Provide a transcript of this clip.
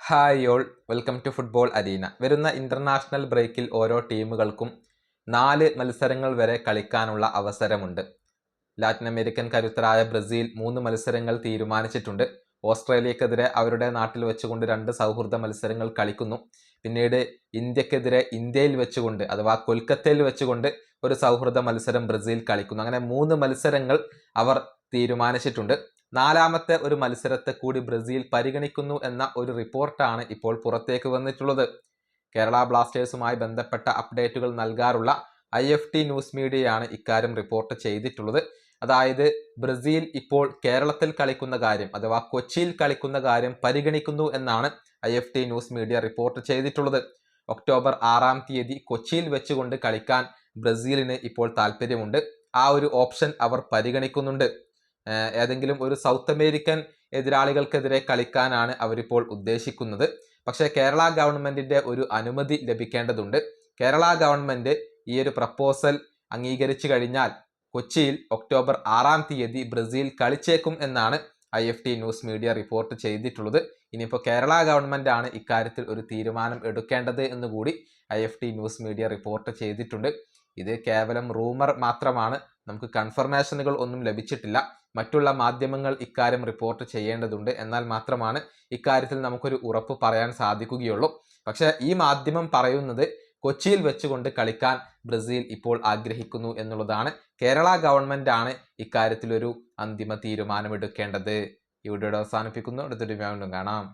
Hi all, welcome to football arena. വരുന്ന international ബ്രേക്കിൽ ഓരോ ടീമുകൾക്കും 4 മത്സരങ്ങൾ വരെ കളിക്കാനുള്ള അവസരമുണ്ട്. ലാറ്റിൻ അമേരിക്കൻ കരുത്തരായ ബ്രസീൽ 3 മത്സരങ്ങൾ തീരുമാനിച്ചിട്ടുണ്ട്. ഓസ്ട്രേലിയക്കെതിരെ അവരുടെ നാട്ടിൽ വെച്ചുകൊണ്ട് 2 സൗഹൃദ മത്സരങ്ങൾ കളിക്കുന്നു. പിന്നീട് ഇന്ത്യക്കെതിരെ ഇന്ത്യയിൽ വെച്ചുകൊണ്ട് അഥവാ കൊൽക്കത്തയിൽ വെച്ചുകൊണ്ട് ഒരു സൗഹൃദ മത്സരം ബ്രസീൽ കളിക്കുന്നു. അങ്ങനെ 3 മത്സരങ്ങൾ അവർ തീരുമാനിച്ചിട്ടുണ്ട്. 4ാമത്തെ ഒരു മത്സരത്തെ കൂടി ബ്രസീൽ പരിഗണിക്കുന്നു എന്ന ഒരു റിപ്പോർട്ടാണ് ഇപ്പോൾ പുറത്തേക്ക് വന്നിട്ടുള്ളത്. കേരള ബ്ലാസ്റ്റേഴ്സുമായി ബന്ധപ്പെട്ട അപ്ഡേറ്റുകൾ നൽകാറുള്ള IFT ന്യൂസ് മീഡിയയാണ് ഇക്കാര്യം റിപ്പോർട്ട് ചെയ്തിട്ടുള്ളത്. അതായത് ബ്രസീൽ ഇപ്പോൾ കേരളത്തിൽ കളിക്കുന്ന കാര്യം അഥവാ കൊച്ചിയിൽ കളിക്കുന്ന കാര്യം പരിഗണിക്കുന്നു എന്നാണ് IFT ന്യൂസ് മീഡിയ റിപ്പോർട്ട് ചെയ്തിട്ടുള്ളത്. ഒക്ടോബർ 6-ാം തീയതി കൊച്ചിയിൽ വെച്ചുകൊണ്ട് കളിക്കാൻ ബ്രസീലിന് ഇപ്പോൾ താല്പര്യമുണ്ട്. ആ ഒരു ഓപ്ഷൻ അവർ പരിഗണിക്കുന്നുണ്ട്. ഏതെങ്കിലും ഒരു സൗത്ത് അമേരിക്കൻ എതിരാളികൾക്കെതിരെ കളിക്കാനാണ് അവരിപ്പോൾ ഉദ്ദേശിക്കുന്നത്. പക്ഷേ കേരള ഗവൺമെന്റിന്റെ ഒരു അനുമതി ലഭിക്കേണ്ടതുണ്ട്. കേരള ഗവൺമെന്റ് ഈ ഒരു പ്രപ്പോസൽ അംഗീകരിച്ചു കഴിഞ്ഞാൽ കൊച്ചിയിൽ ഒക്ടോബർ 6-ാം തീയതി ബ്രസീൽ കളിച്ചേക്കും എന്നാണ് IFT ന്യൂസ് മീഡിയ റിപ്പോർട്ട് ചെയ്തിട്ടുള്ളത്. ഇനിയിപ്പോൾ കേരള ഗവൺമെന്റ് ആണ് ഇക്കാര്യത്തിൽ ഒരു തീരുമാനം എടുക്കേണ്ടത് എന്നുകൂടി IFT ന്യൂസ് മീഡിയ റിപ്പോർട്ട് ചെയ്തിട്ടുണ്ട്. ഇത് കേവലം റൂമർ മാത്രമാണ്, നമുക്ക് കൺഫർമേഷനുകൾ ഒന്നും ലഭിച്ചിട്ടില്ല. മറ്റുള്ള മാധ്യമങ്ങൾ ഇക്കാര്യം റിപ്പോർട്ട് ചെയ്യേണ്ടതുണ്ട്. എന്നാൽ മാത്രമാണ് ഇക്കാര്യത്തിൽ നമുക്കൊരു ഉറപ്പ് പറയാൻ സാധിക്കുകയുള്ളൂ. പക്ഷേ ഈ മാധ്യമം പറയുന്നത് കൊച്ചിയിൽ വെച്ചുകൊണ്ട് കളിക്കാൻ ബ്രസീൽ ഇപ്പോൾ ആഗ്രഹിക്കുന്നു എന്നുള്ളതാണ്. കേരള ഗവൺമെന്റ് ആണ് ഇക്കാര്യത്തിൽ ഒരു അന്തിമ തീരുമാനമെടുക്കേണ്ടത്. ഈ വീഡിയോ അവസാനിപ്പിക്കുന്നു. അടുത്തൊരു വീഡിയോ കാണാം.